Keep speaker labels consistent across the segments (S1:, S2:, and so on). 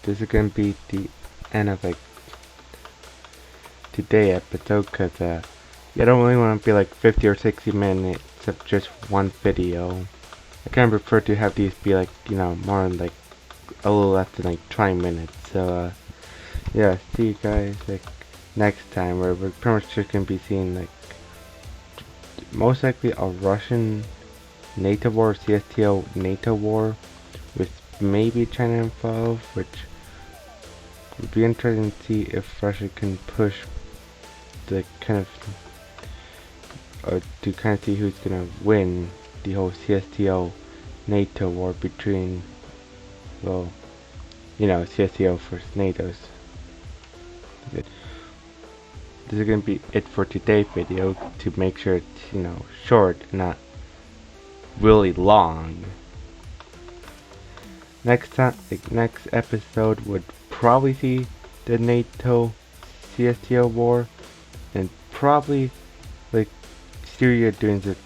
S1: this is gonna be the end of like today episode, cause I don't really want to be like 50 or 60 minutes of just one video. I kind of prefer to have these be like, you know, more than like a little less than like 20 minutes. So yeah, see you guys like next time, where we're pretty much just gonna be seeing like most likely a Russian NATO war, CSTO NATO war, with maybe China involved, which would be interesting to see if Russia can push the kind of to kind of see who's gonna win the whole CSTO NATO war between, well, you know, CSTO versus NATO's. This is gonna be it for today's video, to make sure it's, you know, short, not really long. Next time, like next episode would probably see the NATO CSTO war, and probably like Syria doing this.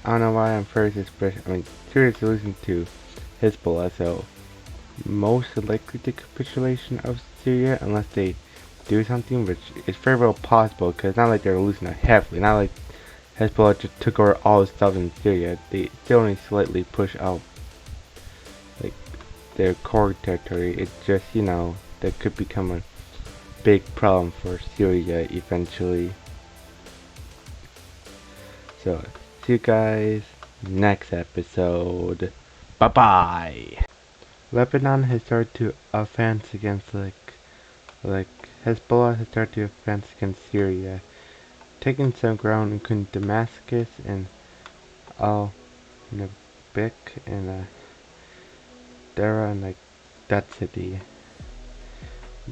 S1: I don't know why I'm very suspicious. I mean, Syria's losing to Hezbollah, so most likely the capitulation of Syria, unless they do something, which is very well possible, because it's not like they're losing it heavily. Not like Hezbollah just took over all the stuff in Syria. They still only slightly push out like their core territory. It's just, you know, that could become a big problem for Syria eventually. So see you guys next episode. Bye bye. Lebanon has started to advance against like Hezbollah has started to advance against Syria, taking some ground including Damascus and Al-Nabik and Dara, and like that city,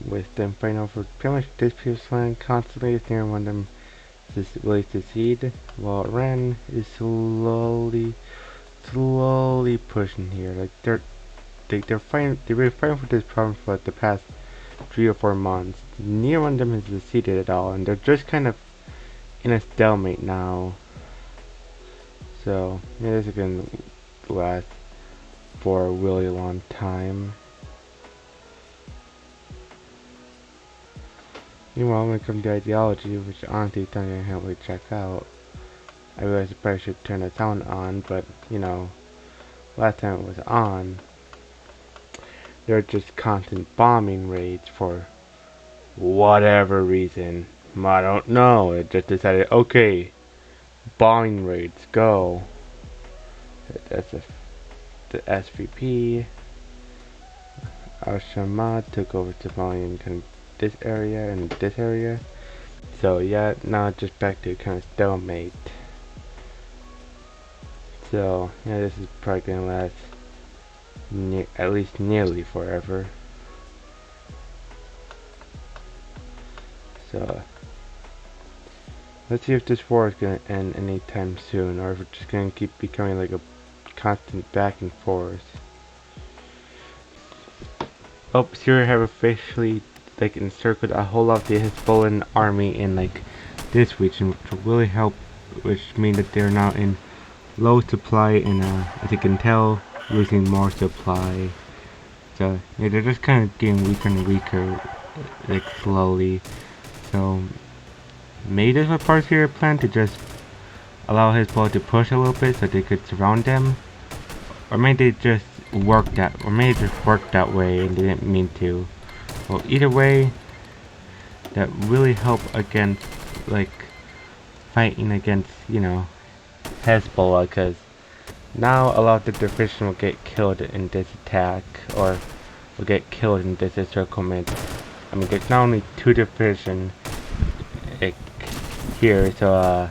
S1: with them fighting over pretty much this piece land constantly. As near one of them is really secede, while Iran is slowly pushing here. Like they're really fighting for this problem for like the past 3 or 4 months. Neither one of them has succeeded at all, and they're just kind of in a stalemate now. So yeah, this is gonna last for a really long time. Meanwhile, when it comes to ideology, which honestly is something I can't really check out, I realize I probably should turn the sound on, but you know, last time it was on, there were just constant bombing raids for whatever reason. I don't know. It just decided, okay, bombing raids, go. That's the SVP. Al-Shammad took over Somalia and kind of this area and this area. So yeah, now just back to kind of stalemate. So yeah, this is probably gonna last at least nearly forever. So let's see if this war is gonna end anytime soon, or if it's just gonna keep becoming like a constant back and forth. Oh, Syria have officially like encircled a whole lot of the Hezbollah army in like this region, which will really help, which means that they're now in low supply and as you can tell, losing more supply. So yeah, they're just kind of getting weaker and weaker, like slowly. So maybe this was part of their plan, to just allow Hezbollah to push a little bit so they could surround them, or maybe they just worked that way and they didn't mean to. Well, either way, that really helped against like fighting against, you know, Hezbollah, because now a lot of the division will get killed in this attack, or will get killed in this encirclement. I mean, there's not only 2 divisions here, so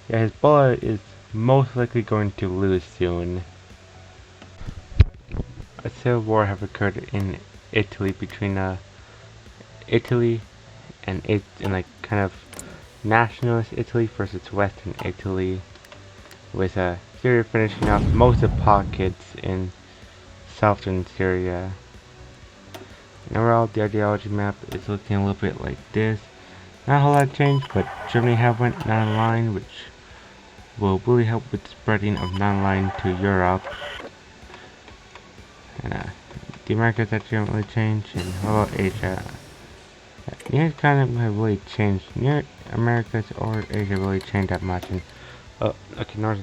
S1: yeah, Hezbollah is most likely going to lose soon. A civil war have occurred in Italy between Italy and like kind of nationalist Italy versus Western Italy, with Syria finishing off most of the pockets in southern Syria. And overall, the ideology map is looking a little bit like this. Not a whole lot changed, but Germany have went non-aligned, which will really help with spreading of non-aligned to Europe. And the Americas actually haven't really changed, and how about Asia? Near kind of have really changed. Near Americas or Asia really changed that much. And oh, okay, North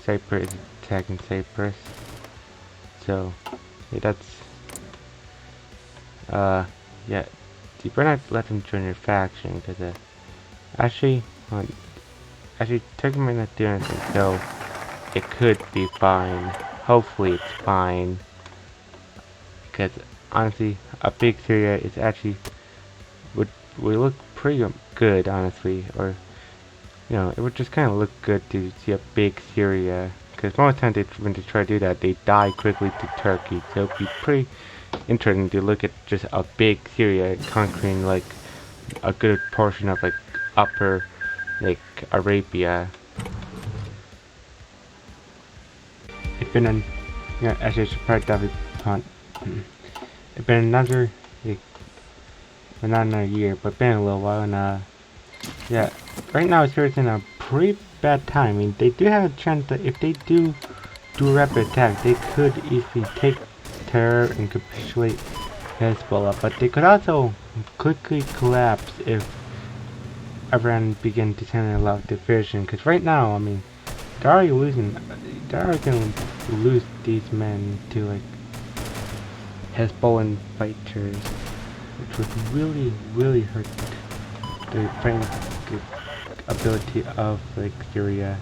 S1: Cyprus is attacking Cyprus. So yeah, that's yeah. You better not let them join your faction because actually, actually, Turkey might not do anything. So it could be fine. Hopefully, it's fine. Because honestly, a big Syria is actually would look pretty good, honestly, or you know, it would just kind of look good to see a big Syria. Because most of the time, when they try to do that, they die quickly to Turkey. So it'd be pretty interesting to look at just a big Syria conquering like a good portion of like upper like Arabia. It's been an yeah, actually, I should probably definitely hunt. It's been another like, well, not another year, but been a little while, and yeah, right now it's in a pretty bad time. I mean, they do have a chance that if they do a rapid attack, they could easily take Terror and capitulate Hezbollah, but they could also quickly collapse if Iran begin to send a lot of division. Because right now, I mean, they're already losing. They're already gonna lose these men to like Hezbollah fighters, which would really hurt the fighting ability of like Syria.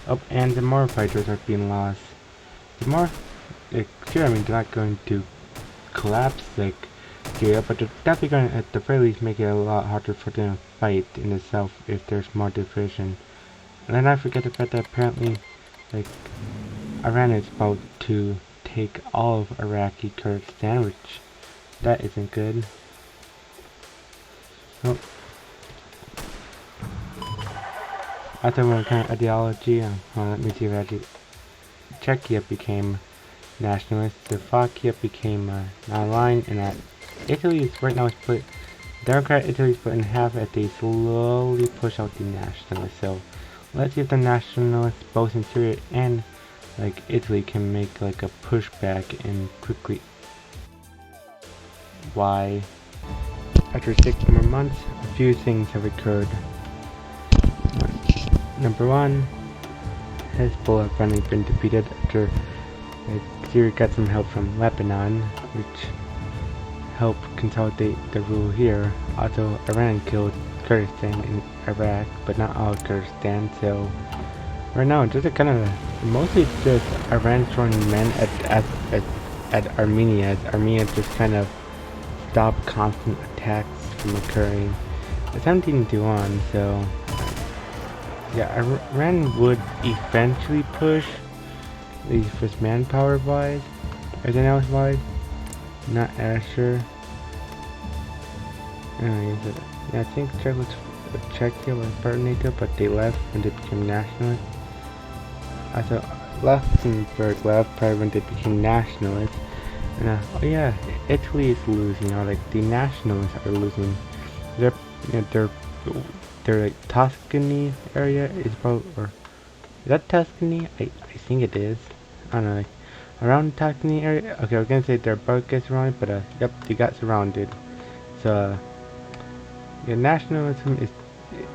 S1: Oh, and the more fighters are being lost. The more, like, sure, I mean, they're not going to collapse like Syria, but they're definitely going to, at the very least, make it a lot harder for them to fight in the south if there's more division. And then I forget the fact that apparently, like, Iran is about to take all of Iraqi Kurdistan, which that isn't good. Oh. I thought we were kind of ideology. Well, let me see if actually Czechia became nationalist, Slovakia became non-aligned, and Italy is right now split. Democrat Italy is split in half as they slowly push out the nationalists. So let's see if the nationalists, both in Syria and like Italy, can make like a pushback and quickly. Why? After 6 more months, a few things have occurred. Number one, Hezbollah finally been defeated after Syria got some help from Lebanon, which helped consolidate the rule here. Also, Iran killed Kurdistan in Iraq, but not all Kurdistan, so right now, just kind of mostly just Iran throwing men at Armenia, as Armenia just kind of stopped constant attacks from occurring. It's 17-1, so yeah, Iran would eventually push, at least for manpower wise. Everything else wise, not as sure. Anyways, yeah, I think Czechia was part of NATO, but they left when they became nationalists. I thought Luxembourg left probably when they became nationalists. And oh yeah, Italy is losing. Like the nationalists are losing. They're, you know, their like Tuscany area is about, or is that Tuscany? I think it is. I don't know, like around Tuscany area. Okay, I was gonna say they're about to get surrounded, but yep, they got surrounded. So yeah, nationalism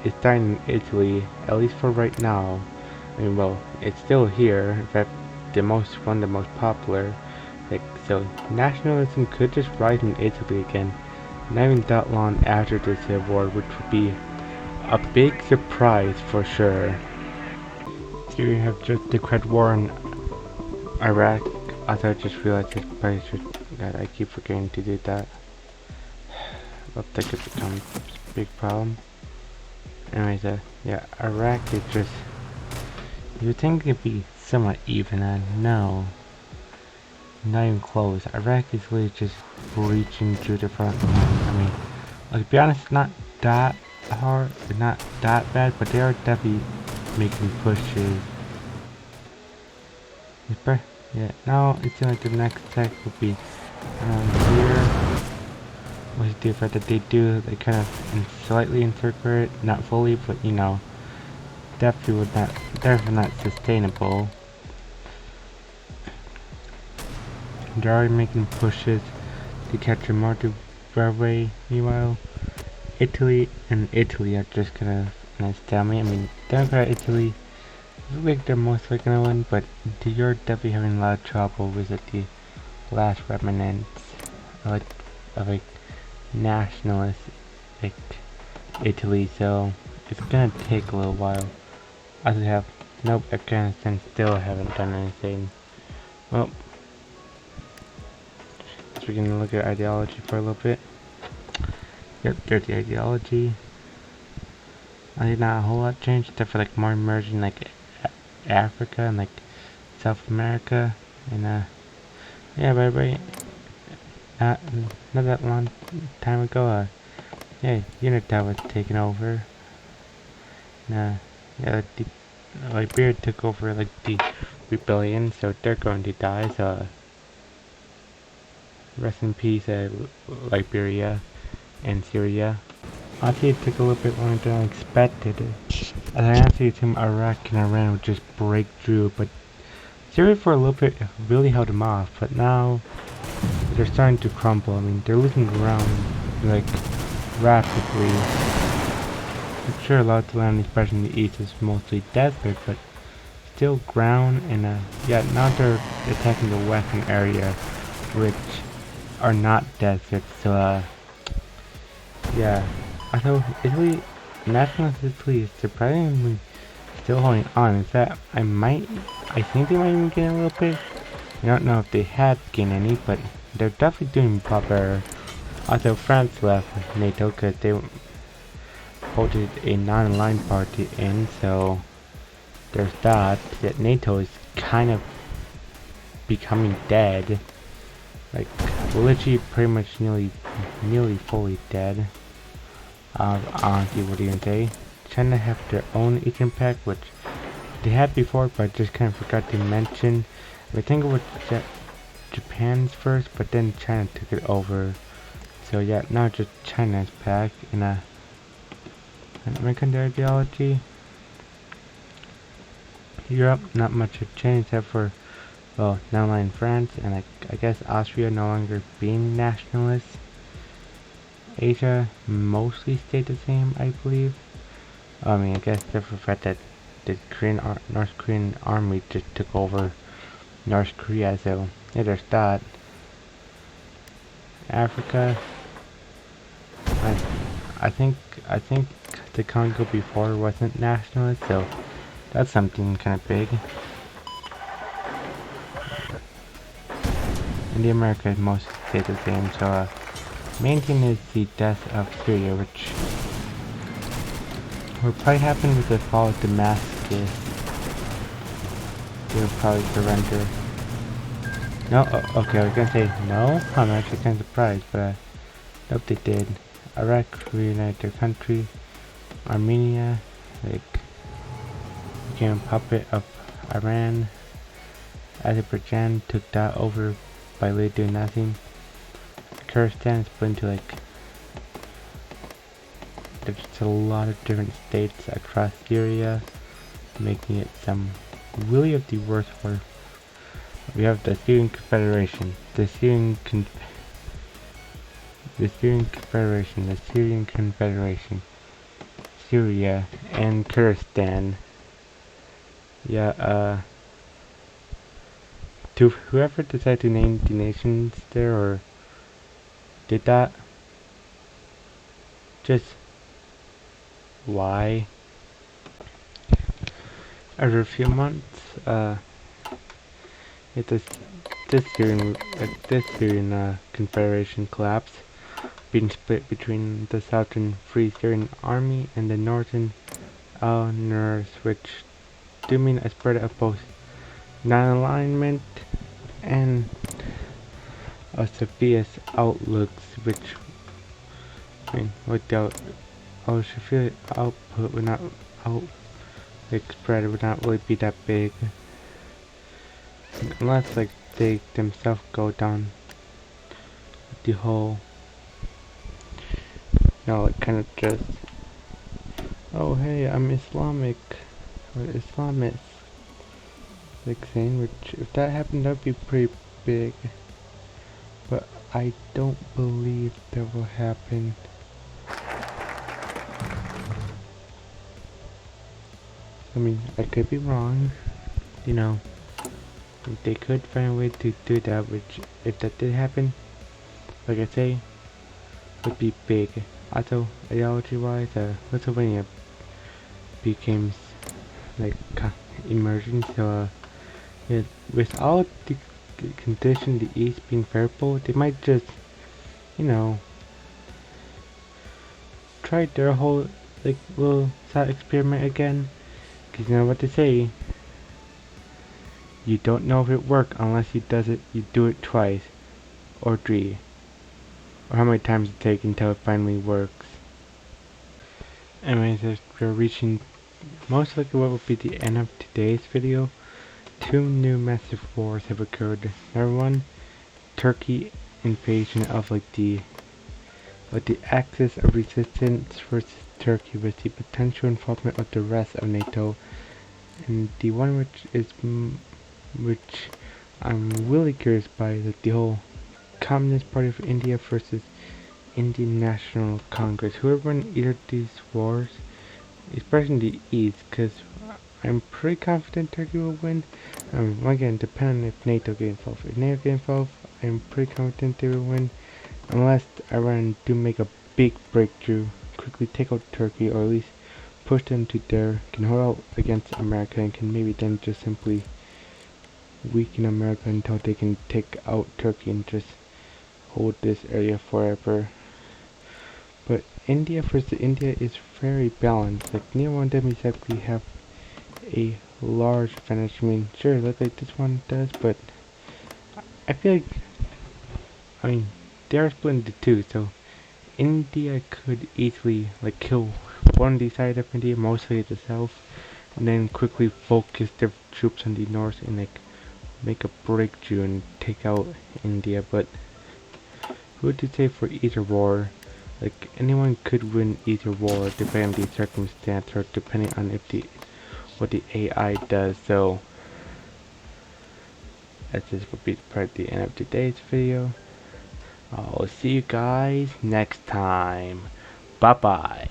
S1: is dying in Italy, at least for right now. I mean, well, it's still here. In fact, one of the most popular. Like, so nationalism could just rise in Italy again, not even that long after the Civil War, which would be a big surprise for sure. Syria have just declared war on Iraq. I just realized this place that I keep forgetting to do that. I think it becomes a big problem. Anyways, yeah, Iraq is just, you think it'd be somewhat even, and no. Not even close. Iraq is really just breaching through the front line. I mean, like, to be honest, not that hard, not that bad, but they are definitely making pushes. Yeah, now it seems like the next attack will be around here. Which the fact that they kind of slightly encircle it, not fully, but you know, definitely not sustainable. They're already making pushes to capture more railway. Meanwhile, Italy are just gonna tell me. I mean, Democrat Italy looks like they're most likely gonna win, but you're definitely having a lot of trouble with the last remnants of like nationalist like Italy. So it's gonna take a little while. I have nope. Afghanistan still haven't done anything. Well, so we're gonna look at ideology for a little bit. Yep, there's the ideology. I think not a whole lot changed except for like more emerging like Africa and like South America and yeah, but not that long time ago yeah, Unita was taken over. And, yeah, like Liberia took over like the rebellion, so they're going to die. So rest in peace, Liberia and Syria. Honestly, it took a little bit longer than I expected. I honestly assumed Iraq and Iran would just break through, but Syria for a little bit really held them off. But now they're starting to crumble. I mean, they're losing ground like rapidly. I'm sure a lot of the land, especially in the east, is mostly desert, but still ground. And yeah, now they're attacking the western area, which are not desert. So yeah. Although Italy, nationalist Italy is surprisingly still holding on. In fact, I think they might even gain a little bit. I don't know if they had gained any, but they're definitely doing a lot better. Also, France left NATO because they voted a non-aligned party in, so there's that. That NATO is kind of becoming dead. Like, literally pretty much nearly fully dead. Honestly, what do you say? China have their own Eastern Pact, which they had before, but I just kind of forgot to mention. I think it was Japan's first, but then China took it over. So yeah, now just China's pack in American ideology. Europe, not much have changed except for, well, now in France, and I guess Austria no longer being nationalist. Asia mostly stayed the same, I believe. I mean, I guess the fact that the North Korean army just took over North Korea, so yeah, there's that. Africa, I think the Congo before wasn't nationalist, so that's something kind of big. And the Americas mostly stayed the same, so main thing is the death of Syria, which will probably happen with the fall of Damascus. They'll probably surrender. No, okay, I was gonna say no. I'm actually kind of surprised, but nope, they did. Iraq reunited their country. Armenia, like, became a puppet of Iran. Azerbaijan took that over by literally doing nothing. Kurdistan split into like there's a lot of different states across Syria, making it some really of the worst war. We have the Syrian Confederation, the Syrian Confederation, Syria, and Kurdistan. Yeah, to whoever decided to name the nations there or did that, just why? After a few months, this Syrian Confederation collapsed, being split between the Southern Free Syrian Army and the Northern Al-Nurs, which do mean a spread of both non-alignment and Safia's outlooks, which I mean, without Safia's output would not spread would not really be that big, unless like they themselves go down the whole, like kind of just, oh hey, I'm Islamic or Islamist, like saying, which if that happened, that'd be pretty big. But I don't believe that will happen. I mean, I could be wrong, you know. They could find a way to do that, which, if that did happen, like I say, would be big. Also, ideology-wise, Lithuania became like emerging. So, yeah, without the condition the East being favorable, they might just, you know, try their whole like little thought experiment again. Cause you know what they say. You don't know if it worked unless you do it twice or three, or how many times it takes until it finally works. Anyways, as we're reaching most likely what will be the end of today's video. Two new massive wars have occurred. Number one, Turkey invasion of the axis of resistance versus Turkey with the potential involvement of the rest of NATO, and the one which I'm really curious by, like the whole Communist Party of India versus Indian National Congress. Whoever won either of these wars, especially in the East, because I'm pretty confident Turkey will win. Again, depending if NATO get involved. If NATO get involved, I'm pretty confident they will win. Unless Iran do make a big breakthrough, quickly take out Turkey, or at least push them to there, can hold out against America, and can maybe then just simply weaken America until they can take out Turkey and just hold this area forever. But India versus India is very balanced. Like neither one of them exactly have a large advantage. I mean, sure, let's like this one does, but I feel like, I mean, they are split into two, so India could easily like kill one of the side of India, mostly the south, and then quickly focus their troops on the north and like make a breakthrough and take out India. But who would you say for either war? Like anyone could win either war depending on the circumstance or depending on if the what the AI does. So that just would be part the end of today's video. I'll see you guys next time. Bye bye.